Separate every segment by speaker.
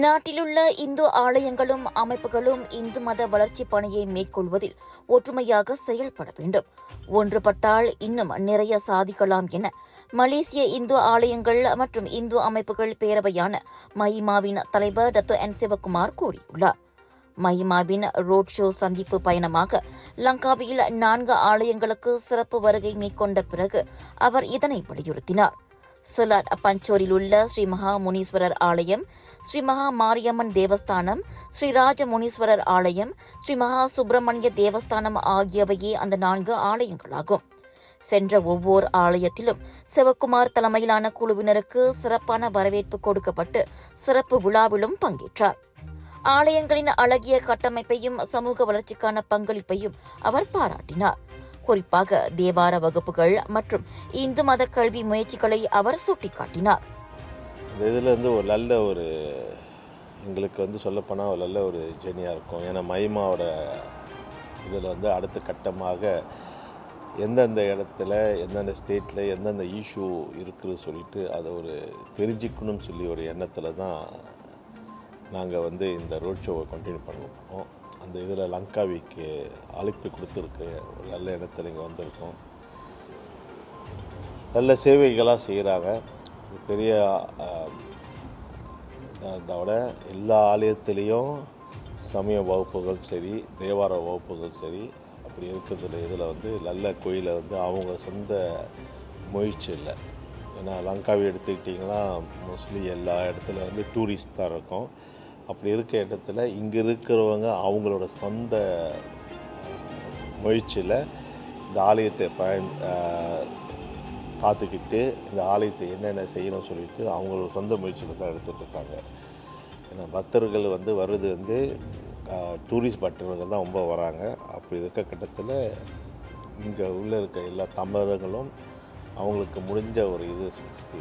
Speaker 1: நாட்டிலுள்ள இந்து ஆலயங்களும் அமைப்புகளும் இந்து மத வளர்ச்சிப் பணியை மேற்கொள்வதில் ஒற்றுமையாக செயல்பட வேண்டும். ஒன்றுபட்டால் இன்னும் நிறைய சாதிக்கலாம் என மலேசிய இந்து ஆலயங்கள் மற்றும் இந்து அமைப்புகள் பேரவையான மஹிமாவின் தலைவர் டாக்டர் சிவகுமார் கூறியுள்ளார். மஹிமாவின் ரோட் ஷோ சந்திப்பு பயணமாக லங்காவியில் 4 ஆலயங்களுக்கு சிறப்பு வருகை மேற்கொண்ட பிறகு அவர் இதனை வலியுறுத்தினார். சிலாட் பஞ்சோரில் உள்ள ஸ்ரீ மகா முனீஸ்வரர் ஆலயம், ஸ்ரீ மகா மாரியம்மன் தேவஸ்தானம், ஸ்ரீ ராஜ முனீஸ்வரர் ஆலயம், ஸ்ரீ மகா சுப்பிரமணிய தேவஸ்தானம் ஆகியவையே அந்த 4 ஆலயங்களாகும். சென்ற ஒவ்வொரு ஆலயத்திலும் சிவகுமார் தலைமையிலான குழுவினருக்கு சிறப்பான வரவேற்பு கொடுக்கப்பட்டு சிறப்பு விழாவிலும் பங்கேற்றார். ஆலயங்களின் அழகிய கட்டமைப்பையும் சமூக வளர்ச்சிக்கான பங்களிப்பையும் அவர் பாராட்டினார். குறிப்பாக தேவார வகுப்புகள் மற்றும் இந்து மத கல்வி முயற்சிகளை அவர் சுட்டிக்காட்டினார்.
Speaker 2: இதில் ஒரு நல்ல ஒரு எங்களுக்கு சொல்லப்போனால் ஒரு நல்ல ஒரு ஜெர்னியாக இருக்கும். ஏன்னா மஹிமாவோட இதில் அடுத்த கட்டமாக எந்தெந்த இடத்துல எந்தெந்த ஸ்டேட்டில் எந்தெந்த இஷ்யூ இருக்குதுன்னு சொல்லிட்டு அதை ஒரு தெரிஞ்சுக்கணும்னு சொல்லி ஒரு எண்ணத்தில் தான் நாங்கள் இந்த ரோட் ஷோவை கண்டினியூ பண்ணுவோம். அந்த இதில் லங்காவிக்கு அழைப்பு கொடுத்துருக்கு. ஒரு நல்ல இடத்துல இங்கே வந்திருக்கோம். நல்ல சேவைகளாக செய்கிறாங்க. பெரிய இதோட எல்லா ஆலயத்துலேயும் சமய வகுப்புகள் சரி, தேவார வகுப்புகள் சரி, அப்படி இருக்கிறதுல இதில் நல்ல கோயிலை அவங்க சொந்த முயற்சி இல்லை. ஏன்னா லங்காவி எடுத்துக்கிட்டிங்கன்னா மோஸ்ட்லி எல்லா இடத்துல டூரிஸ்ட் தான் இருக்கும். அப்படி இருக்க இடத்துல இங்கே இருக்கிறவங்க அவங்களோட சொந்த முயற்சியில் இந்த ஆலயத்தை பார்த்துக்கிட்டு இந்த ஆலயத்தை என்னென்ன செய்யணும்னு சொல்லிட்டு அவங்களோட சொந்த முயற்சியில் தான் எடுத்துகிட்ருக்காங்க. ஏன்னா பக்தர்கள் வர்றது டூரிஸ்ட் பக்தர்கள் தான் ரொம்ப வராங்க. அப்படி இருக்க கட்டத்தில் இங்கே உள்ளே இருக்க எல்லா தமிழர்களும் அவங்களுக்கு முடிஞ்ச ஒரு இது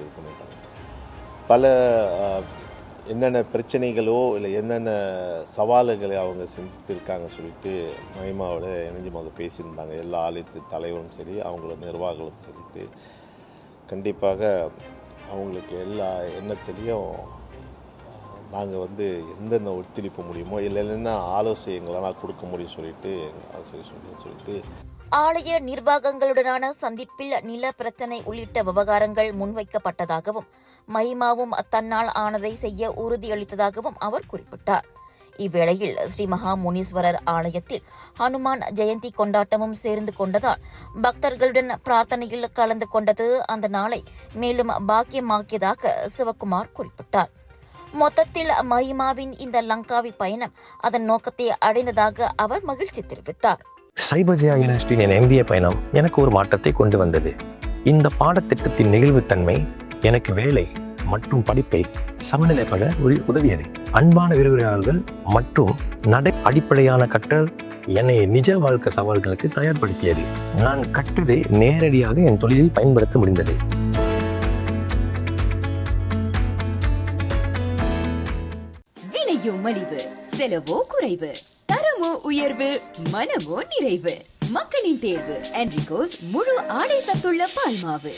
Speaker 2: இருக்கணும். பல என்னென்ன பிரச்சனைகளோ இல்லை என்னென்ன சவால்களை அவங்க செஞ்சுருக்காங்க சொல்லிட்டு மஹிமாவோட இணைஞ்சு பேசியிருந்தாங்க. எல்லா ஆலயத்து தலைவரும் சரி, அவங்களோட நிர்வாகங்களும் சரிட்டு கண்டிப்பாக அவங்களுக்கு எல்லா எண்ணத்துலேயும் நாங்கள் எந்தெந்த ஒத்துழைப்பு முடியுமோ இல்லை இல்லைன்னா ஆலோசனைகளாக கொடுக்க முடியும் சொல்லிட்டு சொல்லிட்டு
Speaker 1: ஆலய நிர்வாகங்களுடனான சந்திப்பில் நில பிரச்சினை உள்ளிட்ட விவகாரங்கள் முன்வைக்கப்பட்டதாகவும் மஹிமாவும் தன்னால் ஆனதை செய்ய உறுதியளித்ததாகவும் அவர் குறிப்பிட்டார். இவ்வேளையில் ஸ்ரீ மகா முனீஸ்வரர் ஆலயத்தில் ஹனுமான் ஜெயந்தி கொண்டாட்டமும் சேர்ந்து கொண்டதால் பக்தர்களுடன் பிரார்த்தனையில் கலந்து கொண்டது அந்த நாளை மேலும் பாக்கியமாக்கியதாக சிவகுமார் குறிப்பிட்டார். மொத்தத்தில் மஹிமாவின் இந்த லங்காவி பயணம் அதன் நோக்கத்தை அடைந்ததாக அவர் மகிழ்ச்சி தெரிவித்தார்.
Speaker 3: சைபஜயா யூனிவர்சிட்டியின் என் MBA பயணம் எனக்கு ஒரு மாற்றத்தை கொண்டு வந்தது. இந்த பாடத்திட்டத்தின் நெகிழ்வுத்தன்மை எனக்கு வேலை மற்றும் படிப்பை சமநிலைப்பட உதவியது. அன்பான விரிவுரையாளர்கள் மற்றும் நடை அடிப்படையான கற்றல் என்னை நிஜ வாழ்க்கை சவால்களுக்கு தயார்படுத்தியது. நான் கற்றதை நேரடியாக என் தொழிலில் பயன்படுத்த முடிந்தது.
Speaker 4: விலையோ மலிவு, செலவோ குறைவு, தரமோ உயர்வு, மனமோ நிறைவு. மக்களின் தேர்வு என்ரிகோஸ் முழு ஆடை சத்துள்ள பால்மாவு.